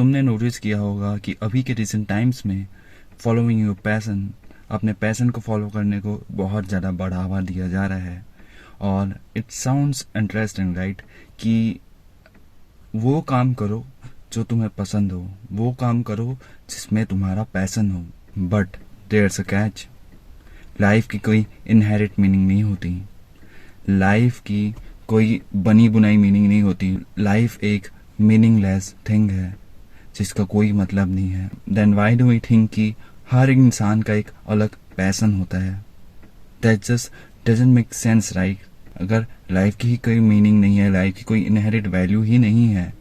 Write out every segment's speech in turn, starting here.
तुमने नोटिस किया होगा कि अभी के रिसेंट टाइम्स में फॉलोइंग योर पैशन, अपने पैशन को फॉलो करने को बहुत ज़्यादा बढ़ावा दिया जा रहा है। और इट साउंड्स इंटरेस्टिंग राइट, कि वो काम करो जो तुम्हें पसंद हो, वो काम करो जिसमें तुम्हारा पैशन हो। But there's a catch, life की कोई इनहेरिट मीनिंग नहीं होती, लाइफ की कोई बनी बुनाई मीनिंग नहीं होती। लाइफ एक मीनिंगलेस थिंग है जिसका कोई मतलब नहीं है। Then why do we think कि हर इंसान का एक अलग पैशन होता है? That just doesn't make sense right. अगर लाइफ की ही कोई मीनिंग नहीं है, लाइफ की कोई इनहेरिट वैल्यू ही नहीं है,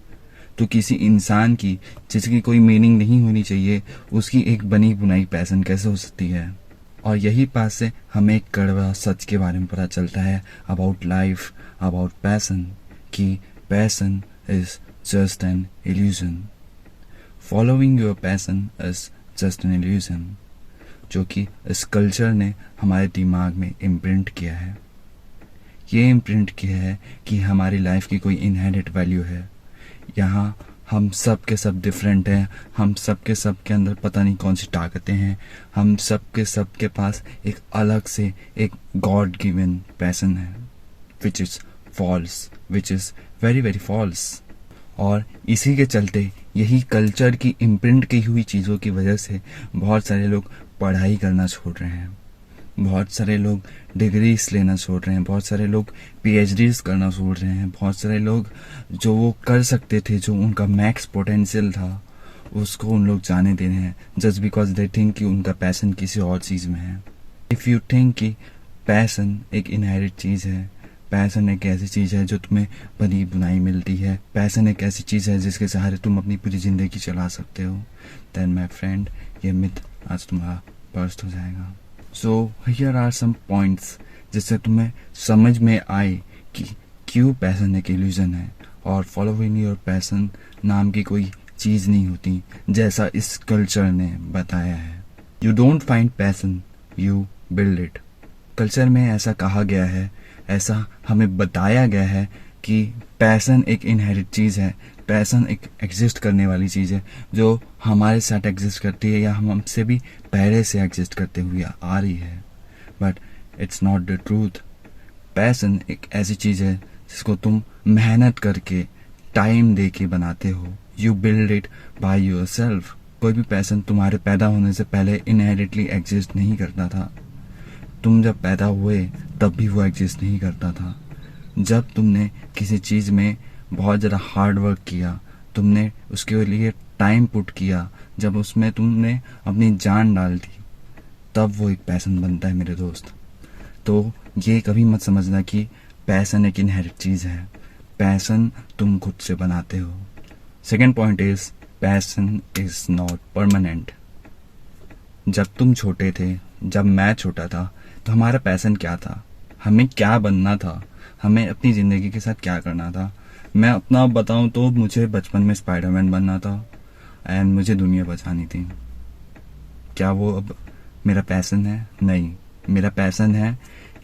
तो किसी इंसान की जिसकी कोई मीनिंग नहीं होनी चाहिए, उसकी एक बनी बुनाई पैशन कैसे हो सकती है? और यही बात से हमें एक कड़वा सच के बारे में पता चलता है अबाउट लाइफ, अबाउट पैशन, कि passion is just an illusion. Following your passion is just an illusion, जो कि इस कल्चर ने हमारे दिमाग में इम्प्रिंट किया है। ये इम्प्रिंट किया है कि हमारी लाइफ की कोई इनहेरिट वैल्यू है। यहाँ हम सब के सब डिफरेंट हैं, हम सब के सब के अंदर पता नहीं कौन सी ताकतें हैं, हम सब के पास एक अलग से एक गॉड गिवन पैशन है, which is false, which is very very false. और इसी के चलते यही कल्चर की इम्प्रिंट की हुई चीज़ों की वजह से बहुत सारे लोग पढ़ाई करना छोड़ रहे हैं, बहुत सारे लोग डिग्रीज लेना छोड़ रहे हैं, बहुत सारे लोग पीएचडीज करना छोड़ रहे हैं, बहुत सारे लोग जो वो कर सकते थे, जो उनका मैक्स पोटेंशियल था, उसको उन लोग जाने दे रहे हैं जस्ट बिकॉज दे थिंक कि उनका पैशन किसी और चीज़ में है। इफ़ यू थिंक कि पैशन एक इनहेरिट चीज़ है, पैशन एक ऐसी चीज़ है जो तुम्हें बनी बुनाई मिलती है, पैशन एक ऐसी चीज़ है जिसके सहारे तुम अपनी पूरी ज़िंदगी चला सकते हो, देन माई फ्रेंड ये मिथ आज तुम्हारा बर्स्ट हो जाएगा। So here are some points जिससे तुम्हें समझ में आए कि क्यों पैशन एक इल्यूजन है और फॉलोइंग योर पैशन नाम की कोई चीज़ नहीं होती जैसा इस कल्चर ने बताया है। You don't find passion, you build it. Culture में ऐसा कहा गया है, ऐसा हमें बताया गया है कि पैशन एक इनहेरिट चीज़ है, पैशन एक एग्जिस्ट करने वाली चीज़ है जो हमारे साथ एग्जिस्ट करती है या हम हमसे भी पहले से एग्जिस्ट करते हुए आ रही है। But it's not the truth. Passion एक ऐसी चीज़ है जिसको तुम मेहनत करके टाइम दे के बनाते हो। You build it by your self. कोई भी पैशन तुम्हारे पैदा होने से पहले इनहेरिटली एग्जिस्ट नहीं करता था। तुम जब पैदा हुए तब भी वो एग्जिस्ट नहीं करता था। जब तुमने किसी चीज़ में बहुत ज़्यादा हार्ड वर्क किया, तुमने उसके लिए टाइम पुट किया, जब उसमें तुमने अपनी जान डाल दी, तब वो एक पैशन बनता है मेरे दोस्त। तो ये कभी मत समझना कि पैशन एक इनहेरिट चीज़ है। पैशन तुम खुद से बनाते हो। Second point is passion is not permanent. जब तुम छोटे थे, जब मैं छोटा था, तो हमारा पैशन क्या था? हमें क्या बनना था? हमें अपनी ज़िंदगी के साथ क्या करना था? मैं अपना बताऊं तो मुझे बचपन में स्पाइडरमैन बनना था एंड मुझे दुनिया बचानी थी। क्या वो अब मेरा पैशन है? नहीं। मेरा पैशन है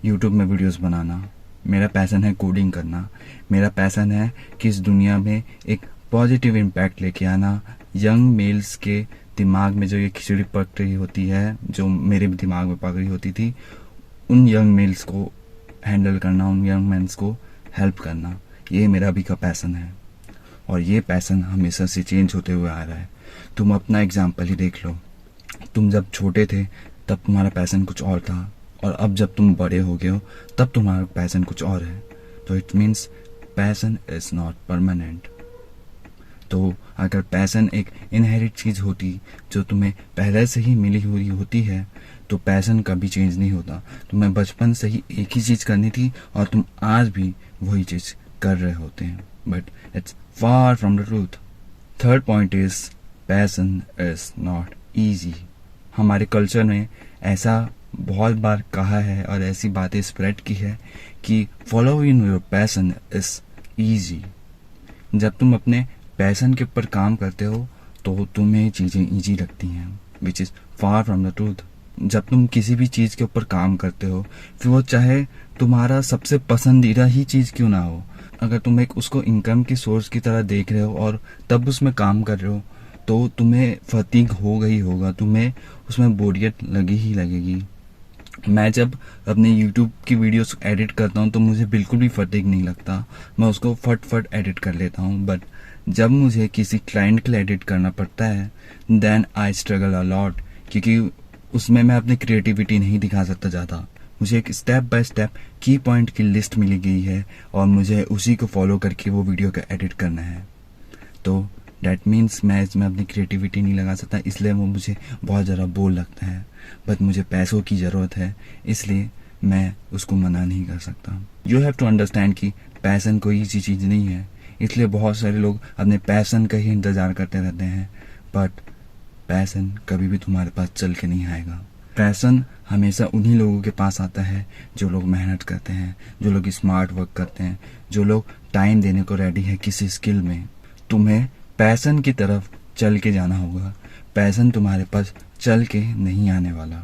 यूट्यूब में वीडियोस बनाना, मेरा पैशन है कोडिंग करना, मेरा पैशन है कि इस दुनिया में एक पॉजिटिव इम्पैक्ट लेके आना। यंग मेल्स के दिमाग में जो ये खिचड़ी पक रही होती है, जो मेरे भी दिमाग में पक रही होती थी, उन यंग मेल्स को हैंडल करना, उन यंग मेंस को हेल्प करना, ये मेरा भी का पैशन है। और ये पैशन हमेशा से चेंज होते हुए आ रहा है। तुम अपना एग्जाम्पल ही देख लो। तुम जब छोटे थे तब तुम्हारा पैशन कुछ और था, और अब जब तुम बड़े हो गए हो तब तुम्हारा पैशन कुछ और है। तो it means passion is not permanent. तो अगर पैशन एक इनहेरिट चीज़ होती जो तुम्हें पहले से ही मिली हुई होती है, तो पैशन कभी चेंज नहीं होता। तुम्हें बचपन से ही एक ही चीज़ करनी थी और तुम आज भी वही चीज़ कर रहे होते हैं। But it's far from the truth. Third point is passion is not easy. हमारे कल्चर में ऐसा बहुत बार कहा है और ऐसी बातें स्प्रेड की है कि following your passion is easy. जब तुम अपने पैशन के ऊपर काम करते हो तो तुम्हें चीज़ें ईजी लगती हैं, which is far from the truth. जब तुम किसी भी चीज़ के ऊपर काम करते हो, फिर वो चाहे तुम्हारा सबसे पसंदीदा ही चीज़ क्यों ना हो, अगर तुम एक उसको इनकम की सोर्स की तरह देख रहे हो और तब उसमें काम कर रहे हो, तो तुम्हें फटीग होगा ही होगा, तुम्हें उसमें बोरियत लगी ही लगेगी। मैं जब अपने YouTube की वीडियोस एडिट करता हूँ तो मुझे बिल्कुल भी फटीग नहीं लगता, मैं उसको फट एडिट कर लेता हूँ। बट जब मुझे किसी क्लाइंट के लिए एडिट करना पड़ता है then I struggle a lot, क्योंकि उसमें मैं अपनी क्रिएटिविटी नहीं दिखा सकता ज़्यादा। मुझे एक स्टेप बाय स्टेप की पॉइंट की लिस्ट मिली गई है और मुझे उसी को फॉलो करके वो वीडियो का एडिट करना है। तो डैट मीन्स मैं इसमें अपनी क्रिएटिविटी नहीं लगा सकता, इसलिए वो मुझे बहुत ज़्यादा बोर लगता है। बट मुझे पैसों की ज़रूरत है, इसलिए मैं उसको मना नहीं कर सकता। यू हैव टू अंडरस्टैंड कि पैसन कोई ईजी चीज़ नहीं है, इसलिए बहुत सारे लोग अपने पैसन का ही इंतज़ार करते रहते हैं। बट पैसन कभी भी तुम्हारे पास चल के नहीं आएगा। पैसन हमेशा उन्हीं लोगों के पास आता है जो लोग मेहनत करते हैं, जो लोग स्मार्ट वर्क करते हैं, जो लोग टाइम देने को रेडी है किसी स्किल में। तुम्हें पैसन की तरफ चल के जाना होगा, पैसन तुम्हारे पास चल के नहीं आने वाला।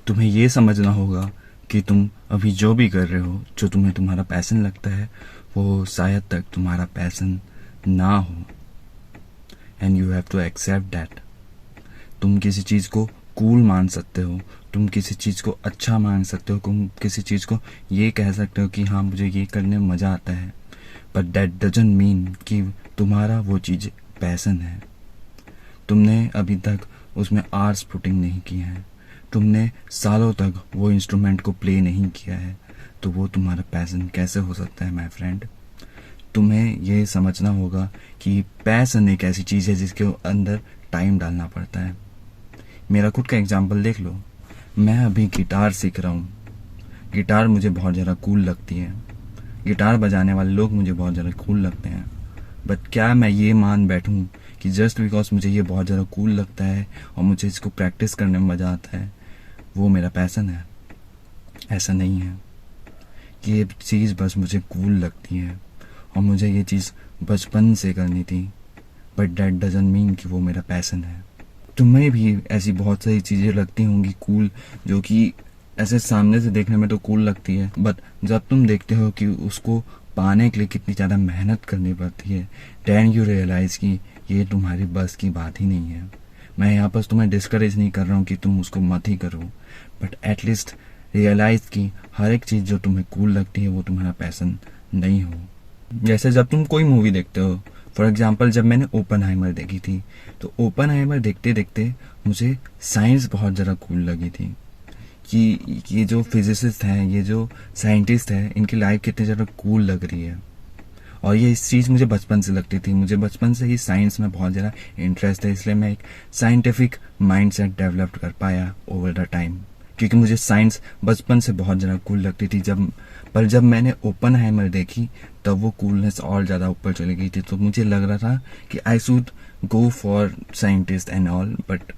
तुम्हें ये समझना होगा कि तुम अभी जो भी कर रहे हो, जो तुम्हें तुम्हारा पैसन लगता है, वो शायद तक तुम्हारा पैसन ना हो। And you have to accept that. तुम किसी चीज़ को कूल मान सकते हो, तुम किसी चीज़ को अच्छा मान सकते हो, तुम किसी चीज़ को ये कह सकते हो कि हाँ मुझे ये करने में मज़ा आता है, बट दैट डजंट मीन कि तुम्हारा वो चीज़ पैसन है। तुमने अभी तक उसमें आर्ट्स पुटिंग नहीं किया है, तुमने सालों तक वो इंस्ट्रूमेंट को प्ले नहीं किया है, तो वो तुम्हारा पैसन कैसे हो सकता है माय फ्रेंड। तुम्हें ये समझना होगा कि पैसन एक ऐसी चीज़ है जिसके अंदर टाइम डालना पड़ता है। मेरा खुद का एग्जाम्पल देख लो, मैं अभी गिटार सीख रहा हूँ। गिटार मुझे बहुत ज़्यादा कूल लगती है, गिटार बजाने वाले लोग मुझे बहुत ज़्यादा कूल लगते हैं। बट क्या मैं ये मान बैठूँ कि जस्ट बिकॉज मुझे ये बहुत ज़्यादा कूल लगता है और मुझे इसको प्रैक्टिस करने में मज़ा आता है, वो मेरा पैसन है? ऐसा नहीं है। ये चीज़ बस मुझे कूल लगती है और मुझे ये चीज़ बचपन से करनी थी, बट डैट डजंट मीन कि वो मेरा पैसन है। तुम्हें भी ऐसी बहुत सारी चीज़ें लगती होंगी कूल, जो कि ऐसे सामने से देखने में तो कूल लगती है, बट जब तुम देखते हो कि उसको पाने के लिए कितनी ज़्यादा मेहनत करनी पड़ती है, देन यू रियलाइज़ कि ये तुम्हारी बस की बात ही नहीं है। मैं यहाँ पर तुम्हें डिस्करेज नहीं कर रहा हूँ कि तुम उसको मत ही करो, बट एटलीस्ट रियलाइज़ कि हर एक चीज़ जो तुम्हें कूल लगती है वो तुम्हारा पैसन नहीं हो। जैसे जब तुम कोई मूवी देखते हो, फॉर एग्जाम्पल जब मैंने ओपनहाइमर देखी थी, तो ओपनहाइमर देखते देखते मुझे साइंस बहुत ज़्यादा कूल लगी थी कि ये जो फिजिसिस्ट हैं, ये जो साइंटिस्ट हैं, इनकी लाइफ कितनी ज़्यादा कूल लग रही है। और ये इस चीज़ मुझे बचपन से लगती थी, मुझे बचपन से ही साइंस में बहुत ज़्यादा इंटरेस्ट है, इसलिए मैं एक साइंटिफिक माइंडसेट डेवलप कर पाया ओवर द टाइम, क्योंकि मुझे साइंस बचपन से बहुत ज़्यादा कूल लगती थी। जब मैंने ओपनहाइमर देखी तब वो कूलनेस और ज़्यादा ऊपर चली गई थी, तो मुझे लग रहा था कि I should go for scientist and all, but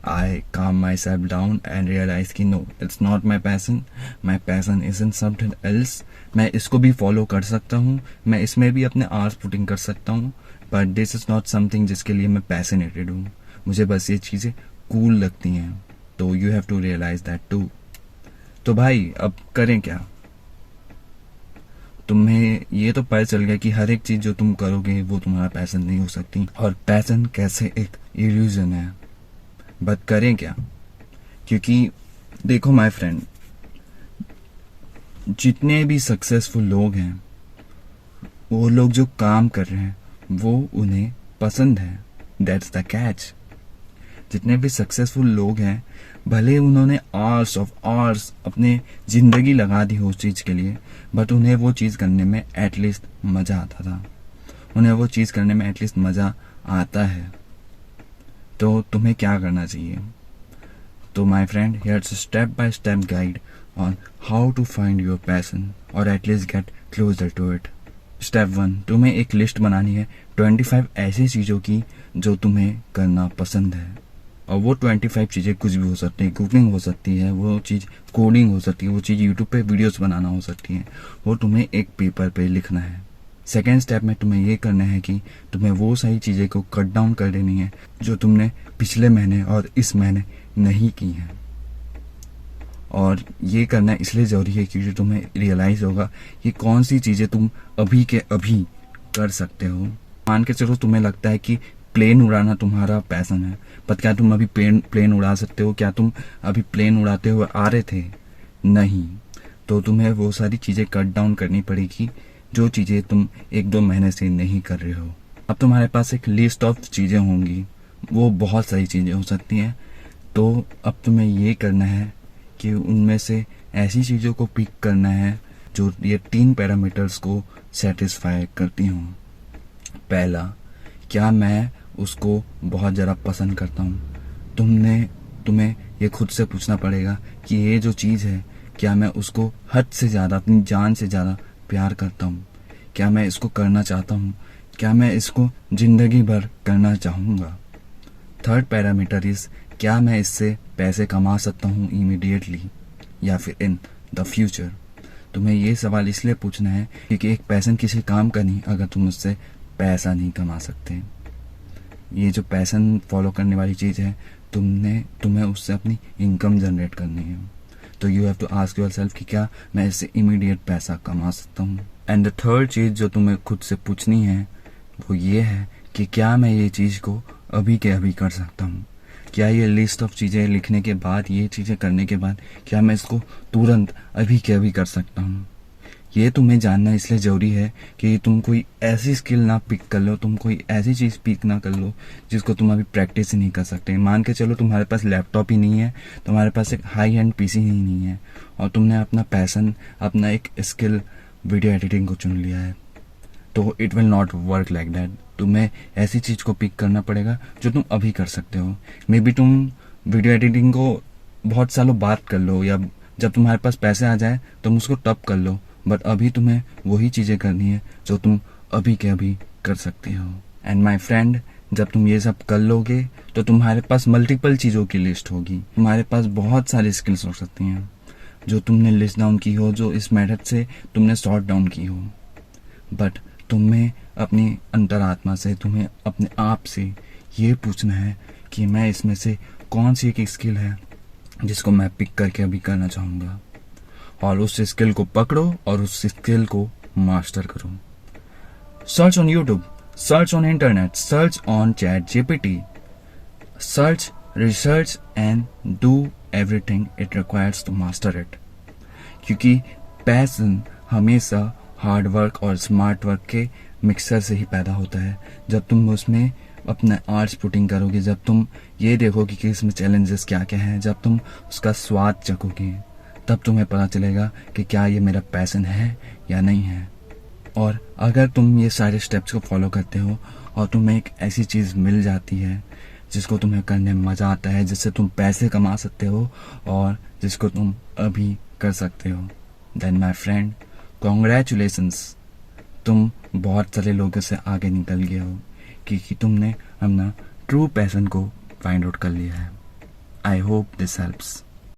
I calm myself down and realize कि no, it's not my passion. My passion isn't something else. मैं इसको भी फॉलो कर सकता हूँ, मैं इसमें भी अपने आर्स पुटिंग कर सकता हूँ, but this is not something जिसके लिए मैं पैशनेटेड हूँ। मुझे बस ये चीज़ें कूल लगती हैं, तो you have to realize that too. तो भाई अब करें क्या? तुम्हें ये तो पता चल गया कि हर एक चीज़ जो तुम करोगे वो तुम्हारा पैशन नहीं हो सकती, और पैशन कैसे एक इल्यूजन है। बट करें क्या? क्योंकि देखो माय फ्रेंड, जितने भी सक्सेसफुल लोग हैं, वो लोग जो काम कर रहे हैं वो उन्हें पसंद है। That's the catch. जितने भी सक्सेसफुल लोग हैं, भले उन्होंने आवर्स ऑफ आवर्स अपने ज़िंदगी लगा दी हो उस चीज़ के लिए, बट उन्हें वो चीज़ करने में एटलीस्ट मज़ा आता था, उन्हें वो चीज़ करने में एटलीस्ट मज़ा आता है। तो तुम्हें क्या करना चाहिए? तो my friend, here's a step by step guide on how to find your passion और at least get closer to it. Step 1, तुम्हें एक लिस्ट बनानी है 25 ऐसी चीज़ों की जो तुम्हें करना पसंद है। और वो 25 चीज़ें कुछ भी हो सकती है, कुकिंग हो सकती है, वो चीज़ कोडिंग हो सकती है, वो चीज़ यूट्यूब पे वीडियोस बनाना हो सकती है, वो तुम्हें एक पेपर पे लिखना है। सेकेंड स्टेप में तुम्हें ये करना है कि तुम्हें वो सारी चीज़ें को कट डाउन कर देनी है जो तुमने पिछले महीने और इस महीने नहीं की हैं। और ये करना इसलिए ज़रूरी है क्योंकि तुम्हें रियलाइज़ होगा कि कौन सी चीज़ें तुम अभी के अभी कर सकते हो। मान के चलो तुम्हें लगता है कि प्लेन उड़ाना तुम्हारा पैसन है, पर क्या तुम अभी प्लेन उड़ा सकते हो? क्या तुम अभी प्लेन उड़ाते हुए आ रहे थे? नहीं। तो तुम्हें वो सारी चीज़ें कट डाउन करनी पड़ेगी जो चीज़ें तुम 1-2 महीने से नहीं कर रहे हो। अब तुम्हारे पास एक लिस्ट ऑफ चीज़ें होंगी, वो बहुत सारी चीज़ें हो सकती हैं। तो अब तुम्हें ये करना है कि उनमें से ऐसी चीज़ों को पिक करना है जो ये 3 पैरामीटर्स को सेटिस्फाई करती हूँ। पहला, क्या मैं उसको बहुत ज़्यादा पसंद करता हूँ? तुम्हें ये खुद से पूछना पड़ेगा कि ये जो चीज़ है, क्या मैं उसको हद से ज़्यादा, अपनी जान से ज़्यादा प्यार करता हूँ? क्या मैं इसको करना चाहता हूँ? क्या मैं इसको ज़िंदगी भर करना चाहूँगा? थर्ड पैरामीटर इज़, क्या मैं इससे पैसे कमा सकता हूँ इमीडिएटली या फिर इन द फ्यूचर? तुम्हें ये सवाल इसलिए पूछना है क्योंकि एक पैसन किसी काम का नहीं अगर तुम उससे पैसा नहीं कमा सकते। ये जो पैसन फॉलो करने वाली चीज़ है, तुम्हें उससे अपनी इनकम जनरेट करनी है। तो you have to ask yourself कि क्या मैं इससे इमीडिएट पैसा कमा सकता हूँ। एंड द थर्ड चीज़ जो तुम्हें खुद से पूछनी है वो ये है कि क्या मैं ये चीज़ को अभी के अभी कर सकता हूँ? क्या ये लिस्ट ऑफ चीज़ें लिखने के बाद, ये चीज़ें करने के बाद, क्या मैं इसको तुरंत अभी के अभी कर सकता हूँ? ये तुम्हें जानना इसलिए ज़रूरी है कि तुम कोई ऐसी स्किल ना पिक कर लो, तुम कोई ऐसी चीज़ पिक ना कर लो जिसको तुम अभी प्रैक्टिस ही नहीं कर सकते। मान के चलो तुम्हारे पास लैपटॉप ही नहीं है, तुम्हारे पास एक हाई एंड पीसी ही नहीं है और तुमने अपना पैसन, अपना एक स्किल वीडियो एडिटिंग को चुन लिया है, तो it will not work like that. तुम्हें ऐसी चीज़ को पिक करना पड़ेगा जो तुम अभी कर सकते हो। मे बी तुम वीडियो एडिटिंग को बहुत सालों बाद कर लो, या जब तुम्हारे पास पैसे आ जाए तुम उसको तब कर लो, बट अभी तुम्हें वही चीज़ें करनी है जो तुम अभी के अभी कर सकते हो। एंड माई फ्रेंड, जब तुम ये सब कर लोगे तो तुम्हारे पास मल्टीपल चीज़ों की लिस्ट होगी। तुम्हारे पास बहुत सारी स्किल्स हो सकती हैं जो तुमने लिस्ट डाउन की हो, जो इस मेथड से तुमने सॉर्ट डाउन की हो। बट तुम्हें अपनी अंतरात्मा से, तुम्हें अपने आप से ये पूछना है कि मैं इसमें से कौन सी एक स्किल है जिसको मैं पिक करके अभी करना चाहूँगा, और उस स्किल को पकड़ो और उस स्किल को मास्टर करो। Search on YouTube, search on internet, search on ChatGPT, search, research and do everything it requires to master it. क्योंकि पैशन हमेशा हार्ड वर्क और स्मार्ट वर्क के मिक्सर से ही पैदा होता है। जब तुम उसमें अपना आर्ट्स पुटिंग करोगे, जब तुम ये देखोगे कि इसमें चैलेंजेस क्या क्या हैं, जब तुम उसका स्वाद चखोगे, तब तुम्हें पता चलेगा कि क्या ये मेरा पैशन है या नहीं है। और अगर तुम ये सारे स्टेप्स को फॉलो करते हो और तुम्हें एक ऐसी चीज़ मिल जाती है जिसको तुम्हें करने में मज़ा आता है, जिससे तुम पैसे कमा सकते हो और जिसको तुम अभी कर सकते हो, देन माय फ्रेंड, कॉन्ग्रेचुलेशंस, तुम बहुत सारे लोगों से आगे निकल गए हो क्योंकि तुमने अपना ट्रू पैशन को फाइंड आउट कर लिया है। I hope this helps.